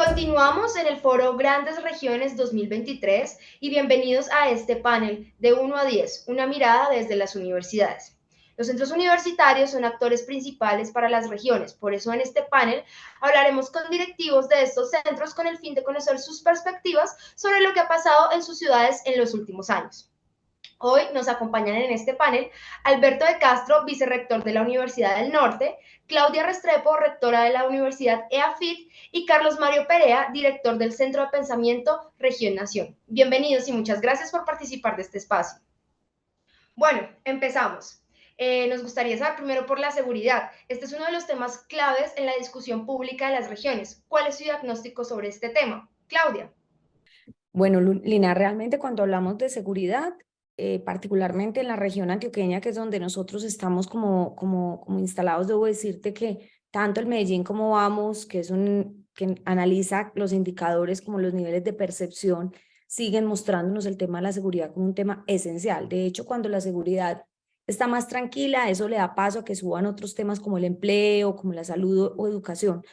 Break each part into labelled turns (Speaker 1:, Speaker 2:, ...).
Speaker 1: Continuamos en el foro Grandes Regiones 2023 y bienvenidos a este panel de 1 a 10, una mirada desde las universidades. Los centros universitarios son actores principales para las regiones, por eso en este panel hablaremos con directivos de estos centros con el fin de conocer sus perspectivas sobre lo que ha pasado en sus ciudades en los últimos años. Hoy nos acompañan en este panel Alberto de Castro, vicerrector de la Universidad del Norte, Claudia Restrepo, rectora de la Universidad EAFIT, y Carlos Mario Perea, director del Centro de Pensamiento Región Nación. Bienvenidos y muchas gracias por participar de este espacio. Bueno, empezamos. Nos gustaría saber primero por la seguridad. Este es uno de los temas claves en la discusión pública de las regiones. ¿Cuál es su diagnóstico sobre este tema? Claudia.
Speaker 2: Bueno, Lina, realmente cuando hablamos de seguridad, particularmente en la región antioqueña, que es donde nosotros estamos como instalados, debo decirte que tanto el Medellín como Vamos, que que analiza los indicadores como los niveles de percepción, siguen mostrándonos el tema de la seguridad como un tema esencial. De hecho, cuando la seguridad está más tranquila, eso le da paso a que suban otros temas como el empleo, como la salud o educación.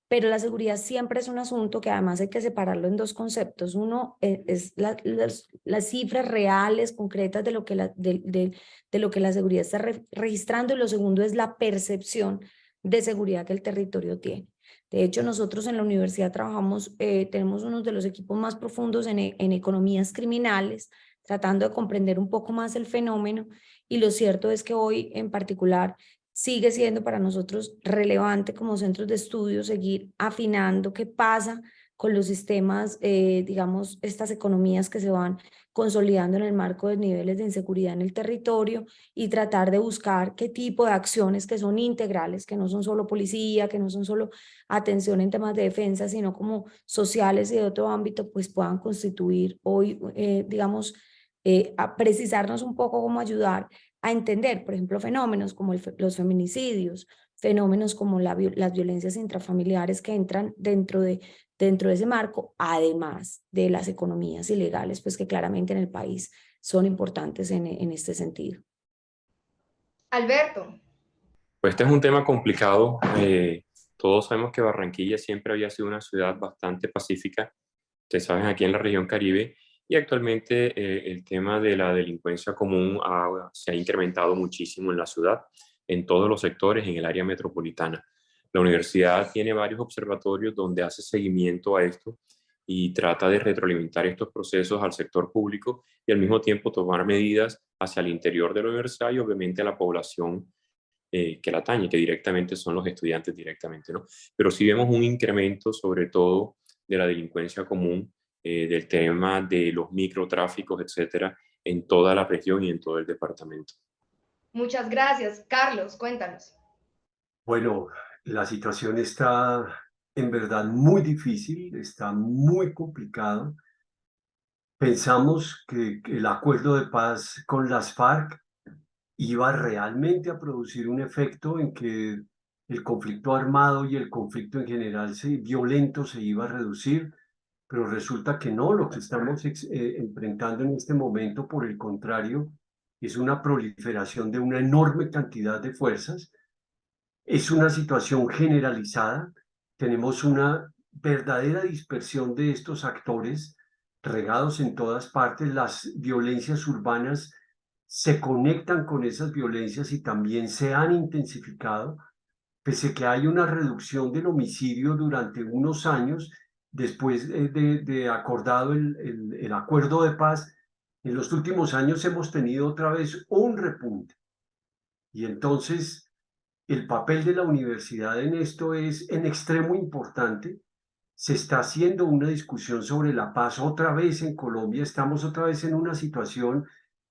Speaker 2: Pero la seguridad siempre es un asunto que además hay que separarlo en dos conceptos. Uno es las cifras reales, concretas de lo que de lo que la seguridad está registrando, y lo segundo es la percepción de seguridad que el territorio tiene. De hecho, nosotros en la universidad trabajamos, tenemos uno de los equipos más profundos en economías criminales, tratando de comprender un poco más el fenómeno, y lo cierto es que hoy en particular sigue siendo para nosotros relevante como centros de estudio seguir afinando qué pasa con los sistemas, digamos, estas economías que se van consolidando en el marco de niveles de inseguridad en el territorio, y tratar de buscar qué tipo de acciones que son integrales, que no son solo policía, que no son solo atención en temas de defensa, sino como sociales y de otro ámbito, pues puedan constituir hoy, digamos, a precisarnos un poco cómo ayudar a entender, por ejemplo, fenómenos como los feminicidios, fenómenos como las violencias intrafamiliares que entran dentro de ese marco, además de las economías ilegales, pues que claramente en el país son importantes en este sentido.
Speaker 1: Alberto.
Speaker 3: Pues este es un tema complicado. Todos sabemos que Barranquilla siempre había sido una ciudad bastante pacífica, ustedes saben, aquí en la región Caribe, y actualmente el tema de la delincuencia común se ha incrementado muchísimo en la ciudad, en todos los sectores, en el área metropolitana. La universidad tiene varios observatorios donde hace seguimiento a esto y trata de retroalimentar estos procesos al sector público y al mismo tiempo tomar medidas hacia el interior de la universidad y obviamente a la población que la atañe, que directamente son los estudiantes directamente, ¿no? Pero sí vemos un incremento sobre todo de la delincuencia común, del tema de los microtráficos, etcétera, en toda la región y en todo el departamento.
Speaker 1: Muchas gracias. Carlos, cuéntanos.
Speaker 4: Bueno, la situación está en verdad muy difícil, está muy complicado. Pensamos que el acuerdo de paz con las FARC iba realmente a producir un efecto en que el conflicto armado y el conflicto en general violento se iba a reducir, pero resulta que no, lo que estamos enfrentando en este momento, por el contrario, es una proliferación de una enorme cantidad de fuerzas. Es una situación generalizada, tenemos una verdadera dispersión de estos actores regados en todas partes. Las violencias urbanas se conectan con esas violencias y también se han intensificado, pese a que hay una reducción del homicidio durante unos años después de acordado el acuerdo de paz. En los últimos años hemos tenido otra vez un repunte, y entonces el papel de la universidad en esto es en extremo importante. Se está haciendo una discusión sobre la paz otra vez en Colombia. Estamos otra vez en una situación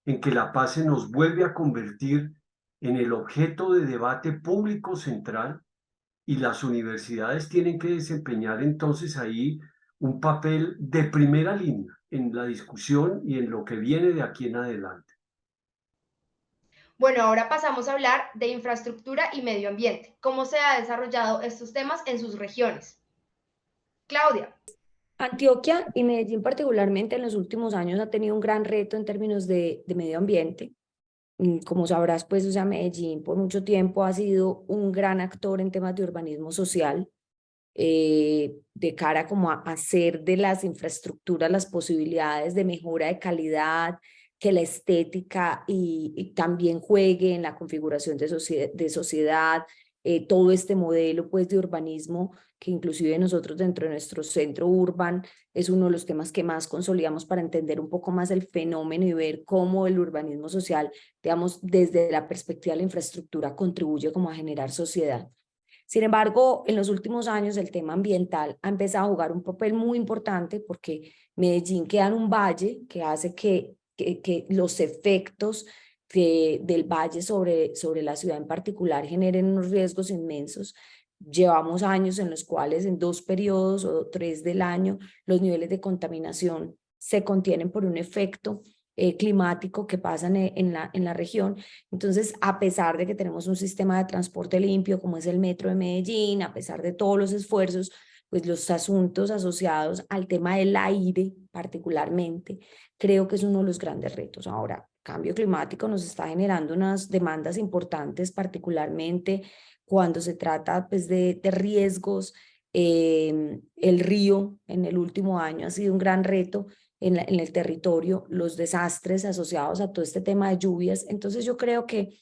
Speaker 4: en que la paz se nos vuelve a convertir en el objeto de debate público central, y las universidades tienen que desempeñar entonces ahí un papel de primera línea en la discusión y en lo que viene de aquí en adelante.
Speaker 1: Bueno, ahora pasamos a hablar de infraestructura y medio ambiente. ¿Cómo se han desarrollado estos temas en sus regiones? Claudia.
Speaker 2: Antioquia y Medellín particularmente en los últimos años ha tenido un gran reto en términos de medio ambiente. Como sabrás, pues, o sea, Medellín por mucho tiempo ha sido un gran actor en temas de urbanismo social. de cara como a hacer de las infraestructuras las posibilidades de mejora de calidad, que la estética y también juegue en la configuración de sociedad, todo este modelo pues de urbanismo que inclusive nosotros dentro de nuestro centro urban es uno de los temas que más consolidamos para entender un poco más el fenómeno y ver cómo el urbanismo social, digamos, desde la perspectiva de la infraestructura contribuye como a generar sociedad. Sin embargo, en los últimos años el tema ambiental ha empezado a jugar un papel muy importante porque Medellín queda en un valle que hace que los efectos del valle sobre la ciudad en particular generen unos riesgos inmensos. Llevamos años en los cuales en 2 periodos o 3 del año los niveles de contaminación se contienen por un efecto climático que pasa en la región. Entonces, a pesar de que tenemos un sistema de transporte limpio como es el Metro de Medellín, a pesar de todos los esfuerzos, pues los asuntos asociados al tema del aire particularmente, creo que es uno de los grandes retos. Ahora, cambio climático nos está generando unas demandas importantes, particularmente cuando se trata pues, de riesgos. El río en el último año ha sido un gran reto en el territorio, los desastres asociados a todo este tema de lluvias. Entonces yo creo que,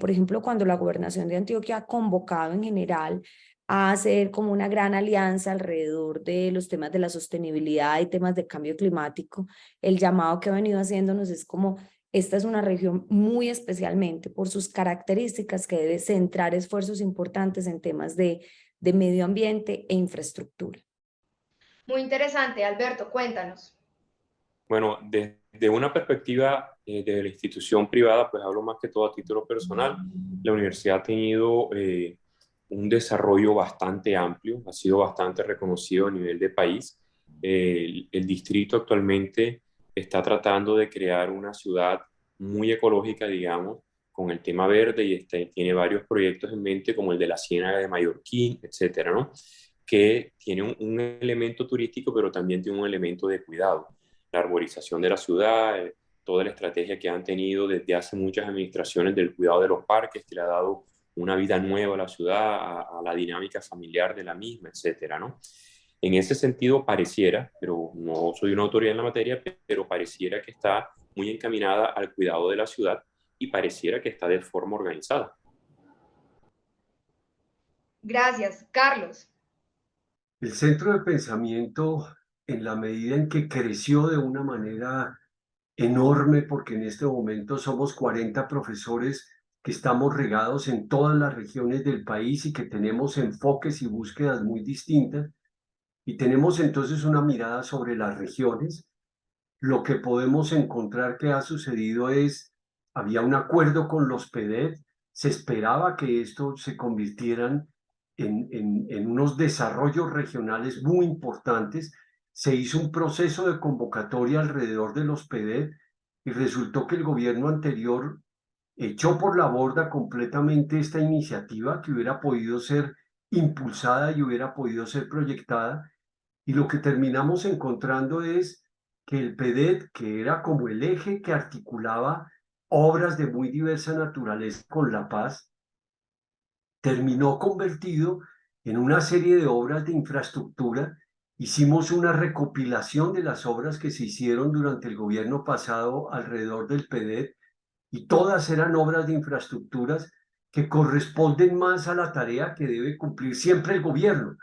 Speaker 2: por ejemplo, cuando la Gobernación de Antioquia ha convocado en general a hacer como una gran alianza alrededor de los temas de la sostenibilidad y temas de cambio climático, el llamado que ha venido haciéndonos es como esta es una región muy especialmente por sus características que debe centrar esfuerzos importantes en temas de medio ambiente e infraestructura.
Speaker 1: Muy interesante, Alberto, cuéntanos.
Speaker 3: Bueno, desde una perspectiva de la institución privada, pues hablo más que todo a título personal. La universidad ha tenido un desarrollo bastante amplio, ha sido bastante reconocido a nivel de país. El distrito actualmente está tratando de crear una ciudad muy ecológica, digamos, con el tema verde y tiene varios proyectos en mente, como el de la Ciénaga de Mallorquín, etcétera, ¿no? Que tiene un elemento turístico, pero también tiene un elemento de cuidado. La arborización de la ciudad, toda la estrategia que han tenido desde hace muchas administraciones del cuidado de los parques, que le ha dado una vida nueva a la ciudad, a la dinámica familiar de la misma, etcétera, ¿no? En ese sentido pareciera, pero no soy una autoridad en la materia, pero pareciera que está muy encaminada al cuidado de la ciudad y pareciera que está de forma organizada.
Speaker 1: Gracias, Carlos.
Speaker 4: El centro de pensamiento, en la medida en que creció de una manera enorme, porque en este momento somos 40 profesores que estamos regados en todas las regiones del país y que tenemos enfoques y búsquedas muy distintas, y tenemos entonces una mirada sobre las regiones. Lo que podemos encontrar que ha sucedido es, había un acuerdo con los PEDET, se esperaba que esto se convirtieran en unos desarrollos regionales muy importantes. Se hizo un proceso de convocatoria alrededor de los PEDET y resultó que el gobierno anterior echó por la borda completamente esta iniciativa que hubiera podido ser impulsada y hubiera podido ser proyectada. Y lo que terminamos encontrando es que el PEDET, que era como el eje que articulaba obras de muy diversa naturaleza con la paz, terminó convertido en una serie de obras de infraestructura. Hicimos una recopilación de las obras que se hicieron durante el gobierno pasado alrededor del PEDET y todas eran obras de infraestructuras que corresponden más a la tarea que debe cumplir siempre el gobierno,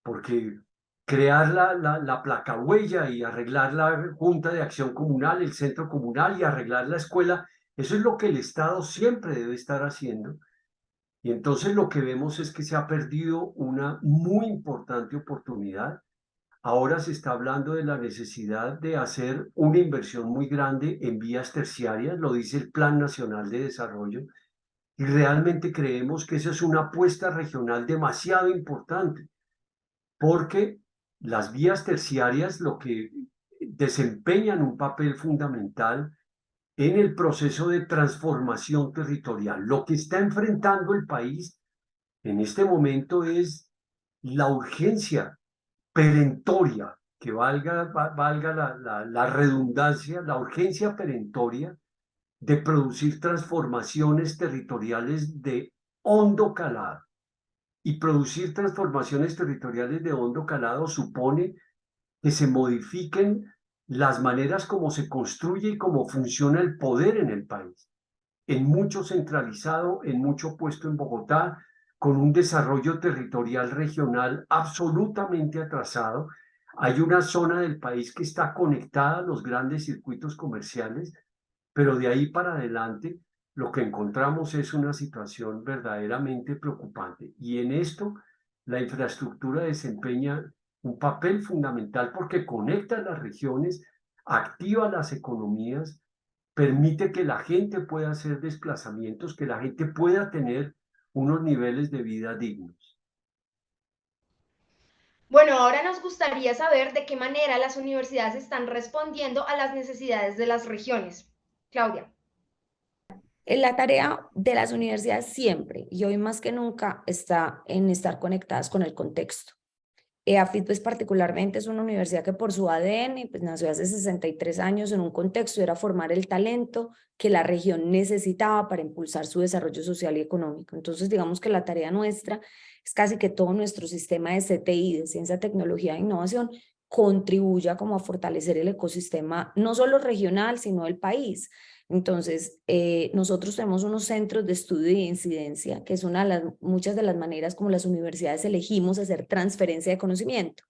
Speaker 4: porque crear la placa huella y arreglar la Junta de Acción Comunal, el centro comunal y arreglar la escuela, eso es lo que el Estado siempre debe estar haciendo. Y entonces lo que vemos es que se ha perdido una muy importante oportunidad. Ahora se está hablando de la necesidad de hacer una inversión muy grande en vías terciarias, lo dice el Plan Nacional de Desarrollo, y realmente creemos que esa es una apuesta regional demasiado importante, porque las vías terciarias lo que desempeñan un papel fundamental en el proceso de transformación territorial. Lo que está enfrentando el país en este momento es la urgencia perentoria, que valga la redundancia, la urgencia perentoria de producir transformaciones territoriales de hondo calado. Y producir transformaciones territoriales de hondo calado supone que se modifiquen las maneras como se construye y cómo funciona el poder en el país. En mucho centralizado, en mucho puesto en Bogotá, con un desarrollo territorial regional absolutamente atrasado. Hay una zona del país que está conectada a los grandes circuitos comerciales, pero de ahí para adelante lo que encontramos es una situación verdaderamente preocupante. Y en esto la infraestructura desempeña un papel fundamental porque conecta las regiones, activa las economías, permite que la gente pueda hacer desplazamientos, que la gente pueda tener unos niveles de vida dignos.
Speaker 1: Bueno, ahora nos gustaría saber de qué manera las universidades están respondiendo a las necesidades de las regiones. Claudia.
Speaker 2: La tarea de las universidades siempre, y hoy más que nunca, está en estar conectadas con el contexto. AFIT, pues particularmente es una universidad que por su ADN pues, nació hace 63 años en un contexto, era formar el talento que la región necesitaba para impulsar su desarrollo social y económico. Entonces, digamos que la tarea nuestra es casi que todo nuestro sistema de CTI, de ciencia, tecnología e innovación, contribuya como a fortalecer el ecosistema, no solo regional, sino del país. Entonces, nosotros tenemos unos centros de estudio y incidencia, que es una de las, muchas de las maneras como las universidades elegimos hacer transferencia de conocimiento.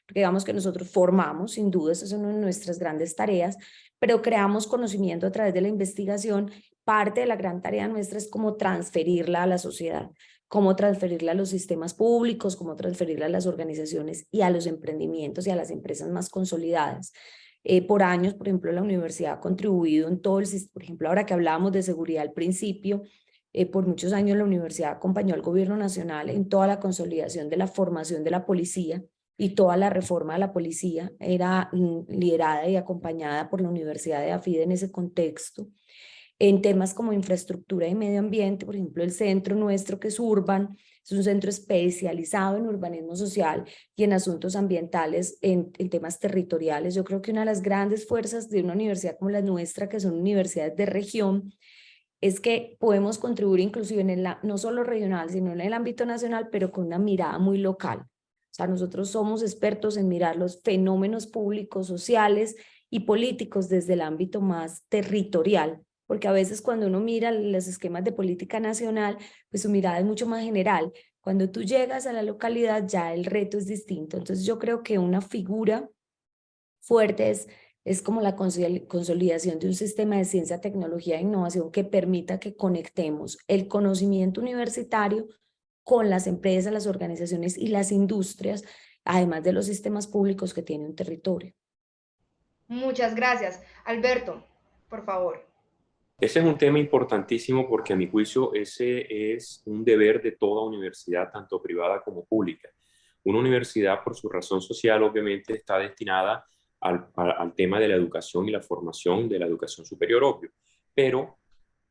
Speaker 2: Porque digamos que nosotros formamos, sin duda, esa es una de nuestras grandes tareas, pero creamos conocimiento a través de la investigación. Parte de la gran tarea nuestra es cómo transferirla a la sociedad, cómo transferirla a los sistemas públicos, cómo transferirla a las organizaciones y a los emprendimientos y a las empresas más consolidadas. Por años, por ejemplo, la universidad ha contribuido en todo el sistema, por ejemplo, ahora que hablábamos de seguridad al principio, por muchos años la universidad acompañó al gobierno nacional en toda la consolidación de la formación de la policía y toda la reforma de la policía era liderada y acompañada por la Universidad de AFID en ese contexto. En temas como infraestructura y medio ambiente, por ejemplo, el centro nuestro que es Urban, es un centro especializado en urbanismo social y en asuntos ambientales, en temas territoriales. Yo creo que una de las grandes fuerzas de una universidad como la nuestra, que son universidades de región, es que podemos contribuir inclusive en el, no solo regional, sino en el ámbito nacional, pero con una mirada muy local. O sea, nosotros somos expertos en mirar los fenómenos públicos, sociales y políticos desde el ámbito más territorial, porque a veces cuando uno mira los esquemas de política nacional, pues su mirada es mucho más general. Cuando tú llegas a la localidad ya el reto es distinto. Entonces yo creo que una figura fuerte es como la consolidación de un sistema de ciencia, tecnología e innovación que permita que conectemos el conocimiento universitario con las empresas, las organizaciones y las industrias, además de los sistemas públicos que tiene un territorio.
Speaker 1: Muchas gracias. Alberto, por favor.
Speaker 3: Ese es un tema importantísimo porque a mi juicio ese es un deber de toda universidad, tanto privada como pública. Una universidad, por su razón social, obviamente está destinada al tema de la educación y la formación de la educación superior, obvio, pero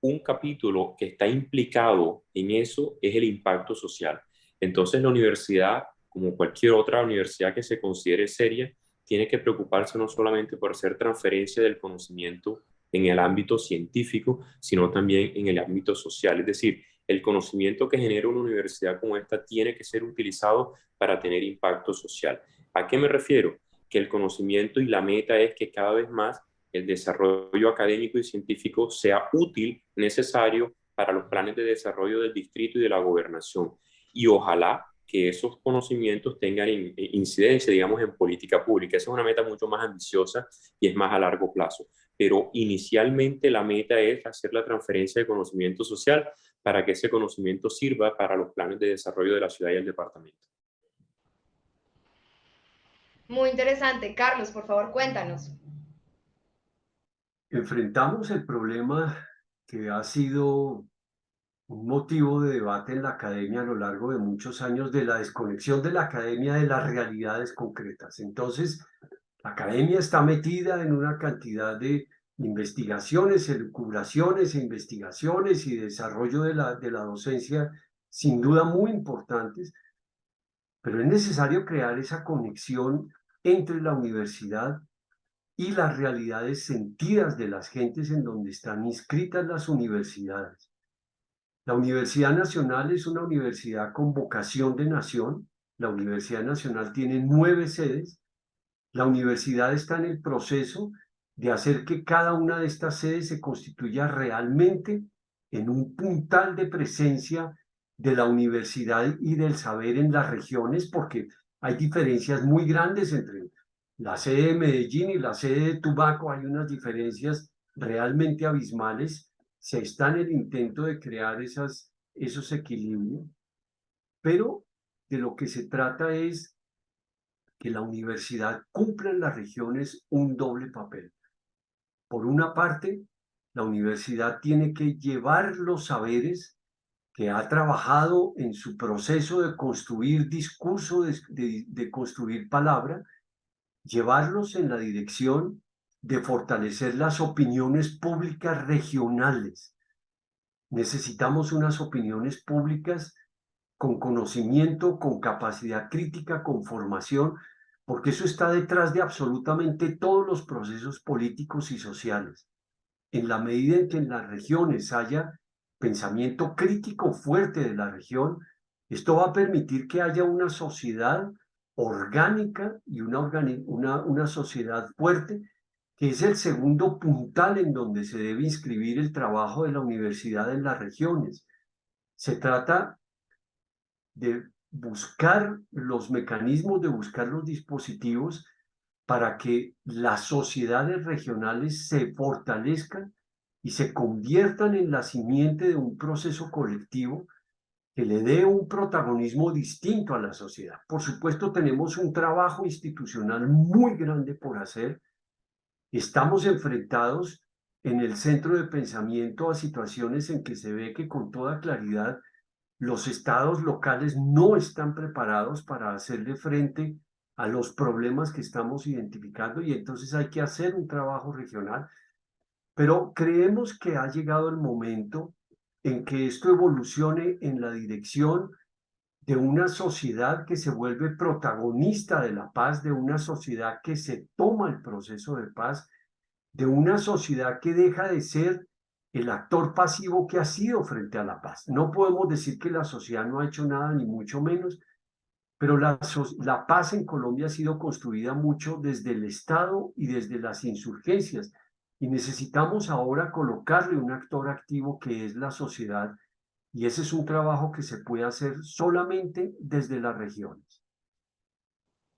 Speaker 3: un capítulo que está implicado en eso es el impacto social. Entonces la universidad, como cualquier otra universidad que se considere seria, tiene que preocuparse no solamente por hacer transferencia del conocimiento en el ámbito científico, sino también en el ámbito social. Es decir, el conocimiento que genera una universidad como esta tiene que ser utilizado para tener impacto social. ¿A qué me refiero? Que el conocimiento y la meta es que cada vez más el desarrollo académico y científico sea útil, necesario para los planes de desarrollo del distrito y de la gobernación. Y ojalá que esos conocimientos tengan incidencia, digamos, en política pública. Esa es una meta mucho más ambiciosa y es más a largo plazo. Pero inicialmente la meta es hacer la transferencia de conocimiento social para que ese conocimiento sirva para los planes de desarrollo de la ciudad y el departamento.
Speaker 1: Muy interesante. Carlos, por favor, cuéntanos.
Speaker 4: Enfrentamos el problema que ha sido un motivo de debate en la academia a lo largo de muchos años de la desconexión de la academia de las realidades concretas. Entonces, la academia está metida en una cantidad de investigaciones, elucubraciones e investigaciones y desarrollo de la docencia sin duda muy importantes, pero es necesario crear esa conexión entre la universidad y las realidades sentidas de las gentes en donde están inscritas las universidades. La Universidad Nacional es una universidad con vocación de nación. La Universidad Nacional tiene 9 sedes. La universidad está en el proceso de hacer que cada una de estas sedes se constituya realmente en un puntal de presencia de la universidad y del saber en las regiones, porque hay diferencias muy grandes entre la sede de Medellín y la sede de Tumaco. Hay unas diferencias realmente abismales. Se está en el intento de crear esos equilibrios, pero de lo que se trata es que la universidad cumpla en las regiones un doble papel. Por una parte, la universidad tiene que llevar los saberes que ha trabajado en su proceso de construir discurso, de construir palabra, llevarlos en la dirección de fortalecer las opiniones públicas regionales. Necesitamos unas opiniones públicas con conocimiento, con capacidad crítica, con formación, porque eso está detrás de absolutamente todos los procesos políticos y sociales. En la medida en que en las regiones haya pensamiento crítico fuerte de la región, esto va a permitir que haya una sociedad orgánica y una sociedad fuerte, que es el segundo puntal en donde se debe inscribir el trabajo de la universidad en las regiones. Se trata de buscar los mecanismos, de buscar los dispositivos para que las sociedades regionales se fortalezcan y se conviertan en la simiente de un proceso colectivo que le dé un protagonismo distinto a la sociedad. Por supuesto, tenemos un trabajo institucional muy grande por hacer. Estamos enfrentados en el centro de pensamiento a situaciones en que se ve que con toda claridad los estados locales no están preparados para hacerle frente a los problemas que estamos identificando, y entonces hay que hacer un trabajo regional. Pero creemos que ha llegado el momento en que esto evolucione en la dirección de una sociedad que se vuelve protagonista de la paz, de una sociedad que se toma el proceso de paz, de una sociedad que deja de ser el actor pasivo que ha sido frente a la paz. No podemos decir que la sociedad no ha hecho nada, ni mucho menos, pero la paz en Colombia ha sido construida mucho desde el Estado y desde las insurgencias, y necesitamos ahora colocarle un actor activo que es la sociedad, y ese es un trabajo que se puede hacer solamente desde las regiones.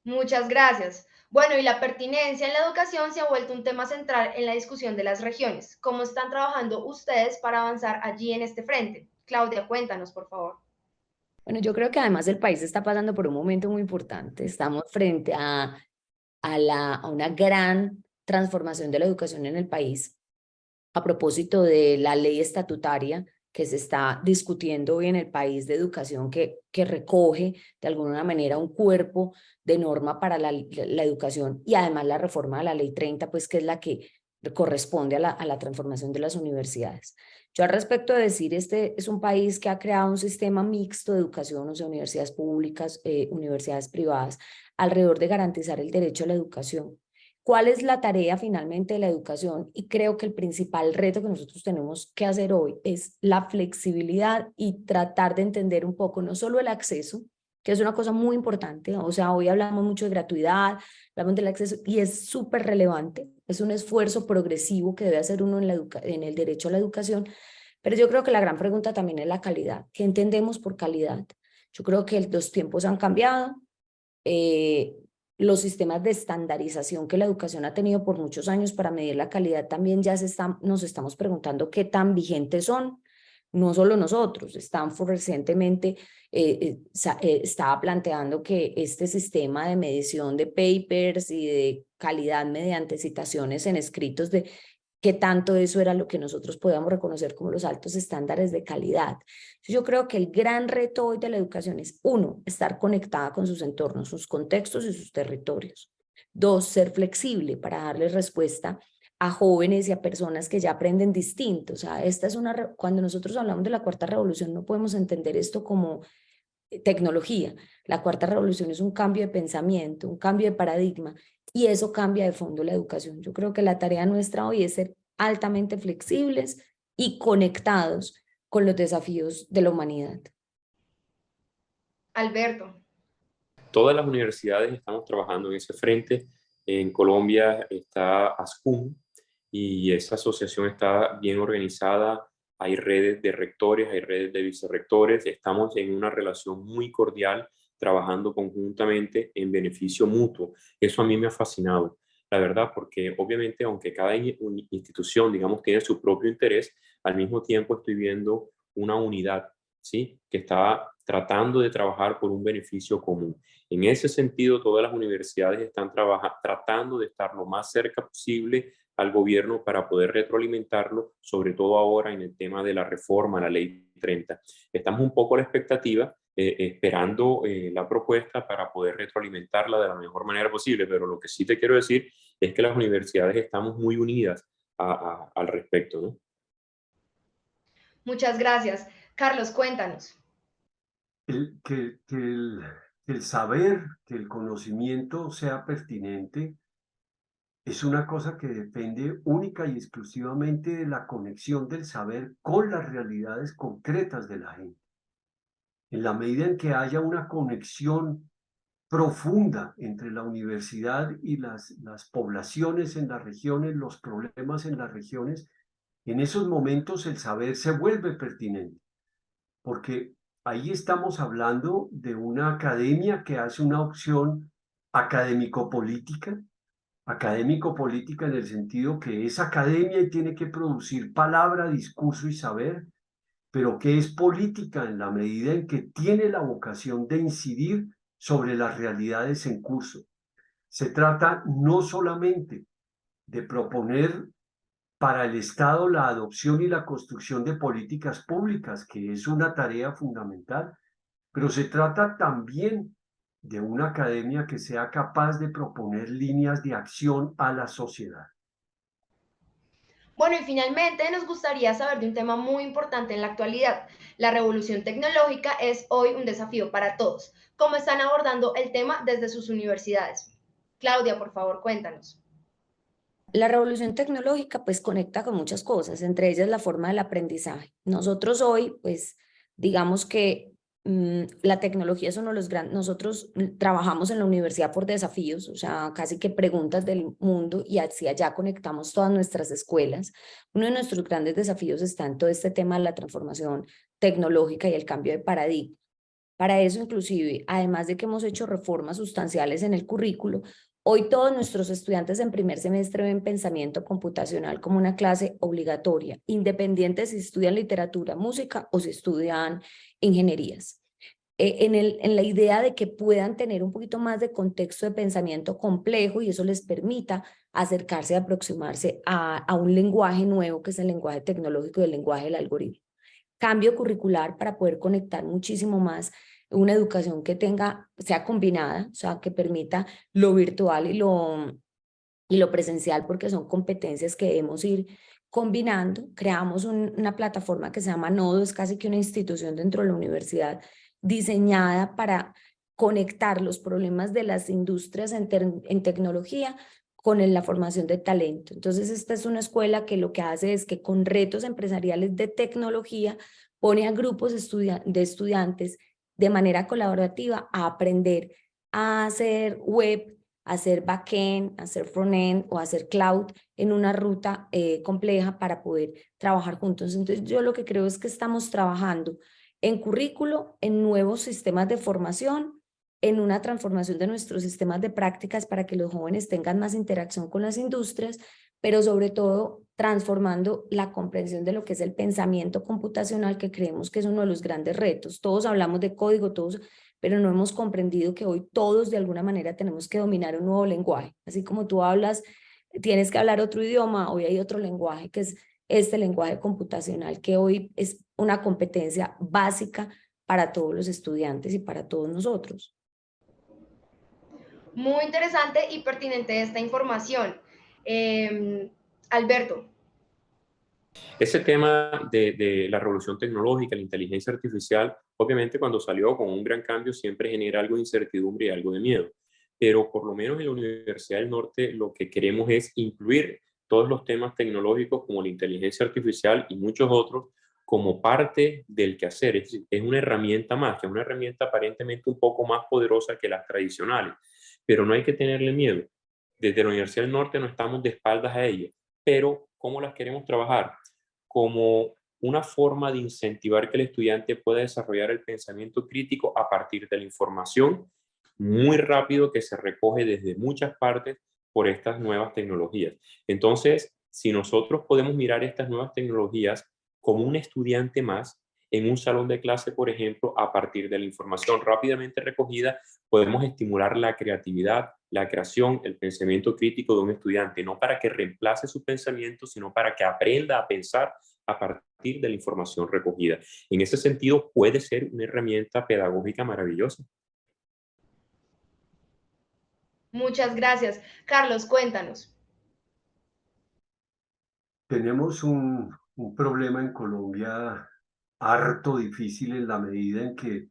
Speaker 1: Muchas gracias. Bueno, y la pertinencia en la educación se ha vuelto un tema central en la discusión de las regiones. ¿Cómo están trabajando ustedes para avanzar allí en este frente? Claudia, cuéntanos, por favor.
Speaker 2: Bueno, yo creo que además el país está pasando por un momento muy importante. Estamos frente a una gran transformación de la educación en el país a propósito de la ley estatutaria que se está discutiendo hoy en el país de educación, que recoge de alguna manera un cuerpo de norma para la educación, y además la reforma de la ley 30, pues que es la que corresponde a la transformación de las universidades. Yo al respecto de decir, este es un país que ha creado un sistema mixto de educación, o sea, universidades públicas, universidades privadas, alrededor de garantizar el derecho a la educación. ¿Cuál es la tarea finalmente de la educación? Y creo que el principal reto que nosotros tenemos que hacer hoy es la flexibilidad y tratar de entender un poco no solo el acceso, que es una cosa muy importante, o sea, hoy hablamos mucho de gratuidad, hablamos del acceso y es súper relevante, es un esfuerzo progresivo que debe hacer uno en el derecho a la educación, pero yo creo que la gran pregunta también es la calidad. ¿Qué entendemos por calidad? Yo creo que los tiempos han cambiado. Los sistemas de estandarización que la educación ha tenido por muchos años para medir la calidad también ya nos estamos preguntando qué tan vigentes son. No solo nosotros, Stanford recientemente estaba planteando que este sistema de medición de papers y de calidad mediante citaciones en escritos de qué tanto eso era lo que nosotros podíamos reconocer como los altos estándares de calidad. Yo creo que el gran reto hoy de la educación es, uno, estar conectada con sus entornos, sus contextos y sus territorios. Dos, ser flexible para darle respuesta a jóvenes y a personas que ya aprenden distinto. O sea, cuando nosotros hablamos de la cuarta revolución, no podemos entender esto como tecnología. La cuarta revolución es un cambio de pensamiento, un cambio de paradigma, y eso cambia de fondo la educación. Yo creo que la tarea nuestra hoy es ser altamente flexibles y conectados con los desafíos de la humanidad.
Speaker 1: Alberto.
Speaker 3: Todas las universidades estamos trabajando en ese frente. En Colombia está ASCUM y esa asociación está bien organizada. Hay redes de rectores, hay redes de vicerrectores. Estamos en una relación muy cordial, trabajando conjuntamente en beneficio mutuo. Eso a mí me ha fascinado, la verdad, porque obviamente aunque cada institución, digamos, tiene su propio interés, al mismo tiempo estoy viendo una unidad, ¿sí? Que está tratando de trabajar por un beneficio común. En ese sentido, todas las universidades están tratando de estar lo más cerca posible al gobierno para poder retroalimentarlo, sobre todo ahora en el tema de la reforma, la ley 30. Estamos un poco a la expectativa, esperando la propuesta para poder retroalimentarla de la mejor manera posible, pero lo que sí te quiero decir es que las universidades estamos muy unidas al respecto, ¿no?
Speaker 1: Muchas gracias. Carlos, cuéntanos.
Speaker 4: Que el saber, que el conocimiento sea pertinente, es una cosa que depende única y exclusivamente de la conexión del saber con las realidades concretas de la gente. En la medida en que haya una conexión profunda entre la universidad y las poblaciones en las regiones, los problemas en las regiones, en esos momentos el saber se vuelve pertinente, porque ahí estamos hablando de una academia que hace una opción académico-política en el sentido que es academia y tiene que producir palabra, discurso y saber, pero que es política en la medida en que tiene la vocación de incidir sobre las realidades en curso. Se trata no solamente de proponer para el Estado la adopción y la construcción de políticas públicas, que es una tarea fundamental, pero se trata también de una academia que sea capaz de proponer líneas de acción a la sociedad.
Speaker 1: Bueno, y finalmente nos gustaría saber de un tema muy importante en la actualidad. La revolución tecnológica es hoy un desafío para todos. ¿Cómo están abordando el tema desde sus universidades? Claudia, por favor, cuéntanos.
Speaker 2: La revolución tecnológica pues conecta con muchas cosas, entre ellas la forma del aprendizaje. Nosotros hoy pues digamos que la tecnología es uno de los grandes, nosotros trabajamos en la universidad por desafíos, o sea, casi que preguntas del mundo y hacia allá conectamos todas nuestras escuelas. Uno de nuestros grandes desafíos está en todo este tema de la transformación tecnológica y el cambio de paradigma. Para eso, inclusive, además de que hemos hecho reformas sustanciales en el currículo, hoy todos nuestros estudiantes en primer semestre ven pensamiento computacional como una clase obligatoria, independiente si estudian literatura, música o si estudian ingenierías. En la idea de que puedan tener un poquito más de contexto de pensamiento complejo y eso les permita acercarse y aproximarse a un lenguaje nuevo que es el lenguaje tecnológico y el lenguaje del algoritmo. Cambio curricular para poder conectar muchísimo más una educación que sea combinada, o sea, que permita lo virtual y lo presencial, porque son competencias que debemos ir combinando. Creamos una plataforma que se llama Nodo, es casi que una institución dentro de la universidad diseñada para conectar los problemas de las industrias en tecnología con la formación de talento. Entonces, esta es una escuela que lo que hace es que con retos empresariales de tecnología pone a grupos de estudiantes de manera colaborativa a aprender a hacer web, a hacer backend, a hacer frontend o a hacer cloud en una ruta compleja para poder trabajar juntos. Entonces, yo lo que creo es que estamos trabajando en currículo, en nuevos sistemas de formación, en una transformación de nuestros sistemas de prácticas para que los jóvenes tengan más interacción con las industrias, pero sobre todo transformando la comprensión de lo que es el pensamiento computacional, que creemos que es uno de los grandes retos. Todos hablamos de código, pero no hemos comprendido que hoy todos de alguna manera tenemos que dominar un nuevo lenguaje. Así como tú hablas, tienes que hablar otro idioma, hoy hay otro lenguaje que es este lenguaje computacional, que hoy es una competencia básica para todos los estudiantes y para todos nosotros.
Speaker 1: Muy interesante y pertinente esta información. Alberto.
Speaker 3: Ese tema de la revolución tecnológica, la inteligencia artificial, obviamente cuando salió con un gran cambio siempre genera algo de incertidumbre y algo de miedo, pero por lo menos en la Universidad del Norte lo que queremos es incluir todos los temas tecnológicos como la inteligencia artificial y muchos otros como parte del quehacer, es decir, es una herramienta más, que es una herramienta aparentemente un poco más poderosa que las tradicionales, pero no hay que tenerle miedo. Desde la Universidad del Norte no estamos de espaldas a ellas, pero ¿cómo las queremos trabajar? Como una forma de incentivar que el estudiante pueda desarrollar el pensamiento crítico a partir de la información muy rápido que se recoge desde muchas partes por estas nuevas tecnologías. Entonces, si nosotros podemos mirar estas nuevas tecnologías como un estudiante más en un salón de clase, por ejemplo, a partir de la información rápidamente recogida, podemos estimular la creatividad, la creación, el pensamiento crítico de un estudiante, no para que reemplace su pensamiento, sino para que aprenda a pensar a partir de la información recogida. En ese sentido, puede ser una herramienta pedagógica maravillosa.
Speaker 1: Muchas gracias. Carlos, cuéntanos.
Speaker 4: Tenemos un problema en Colombia harto difícil en la medida en que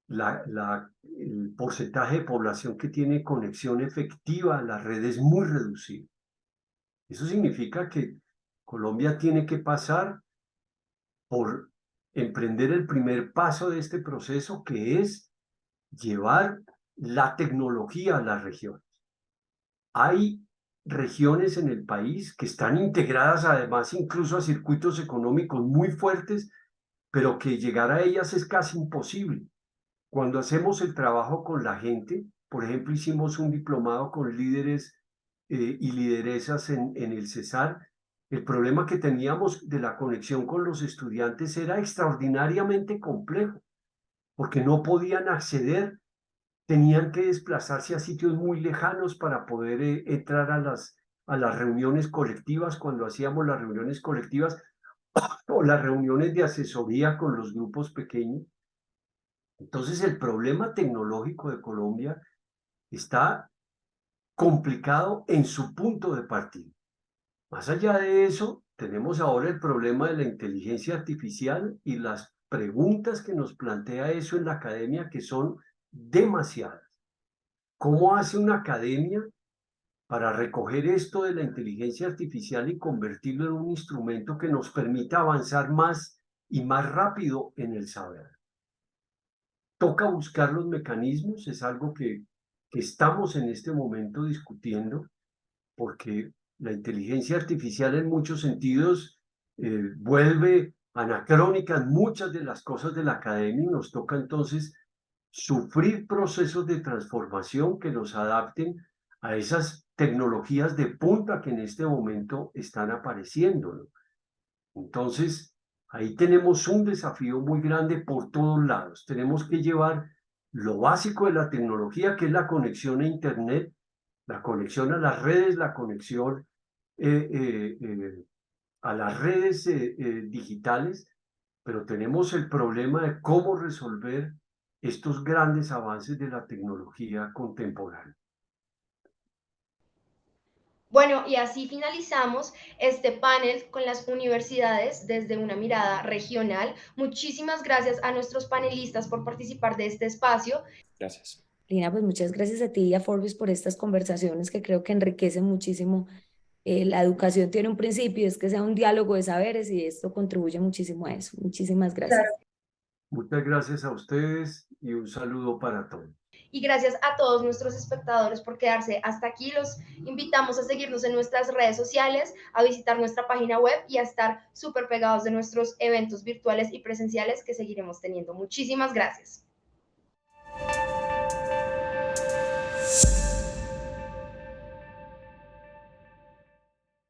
Speaker 4: el porcentaje de población que tiene conexión efectiva a la red es muy reducido. Eso significa que Colombia tiene que pasar por emprender el primer paso de este proceso, que es llevar la tecnología a las regiones. Hay regiones en el país que están integradas además incluso a circuitos económicos muy fuertes, pero que llegar a ellas es casi imposible. Cuando hacemos el trabajo con la gente, por ejemplo, hicimos un diplomado con líderes y lideresas en el CESAR, el problema que teníamos de la conexión con los estudiantes era extraordinariamente complejo, porque no podían acceder, tenían que desplazarse a sitios muy lejanos para poder entrar a las reuniones colectivas, cuando hacíamos las reuniones colectivas o las reuniones de asesoría con los grupos pequeños. Entonces, el problema tecnológico de Colombia está complicado en su punto de partida. Más allá de eso, tenemos ahora el problema de la inteligencia artificial y las preguntas que nos plantea eso en la academia, que son demasiadas. ¿Cómo hace una academia para recoger esto de la inteligencia artificial y convertirlo en un instrumento que nos permita avanzar más y más rápido en el saber? Toca buscar los mecanismos, es algo que estamos en este momento discutiendo, porque la inteligencia artificial en muchos sentidos vuelve anacrónicas muchas de las cosas de la academia y nos toca entonces sufrir procesos de transformación que nos adapten a esas tecnologías de punta que en este momento están apareciendo, ¿no? Entonces, ahí tenemos un desafío muy grande por todos lados. Tenemos que llevar lo básico de la tecnología, que es la conexión a Internet, la conexión a las redes, la conexión a las redes digitales, pero tenemos el problema de cómo resolver estos grandes avances de la tecnología contemporánea.
Speaker 1: Bueno, y así finalizamos este panel con las universidades desde una mirada regional. Muchísimas gracias a nuestros panelistas por participar de este espacio.
Speaker 3: Gracias.
Speaker 2: Lina, pues muchas gracias a ti y a Forbes por estas conversaciones que creo que enriquecen muchísimo. La educación tiene un principio, es que sea un diálogo de saberes y esto contribuye muchísimo a eso. Muchísimas gracias.
Speaker 4: Muchas gracias a ustedes y un saludo para todos.
Speaker 1: Y gracias a todos nuestros espectadores por quedarse hasta aquí. Los invitamos a seguirnos en nuestras redes sociales, a visitar nuestra página web y a estar súper pegados de nuestros eventos virtuales y presenciales que seguiremos teniendo. Muchísimas gracias.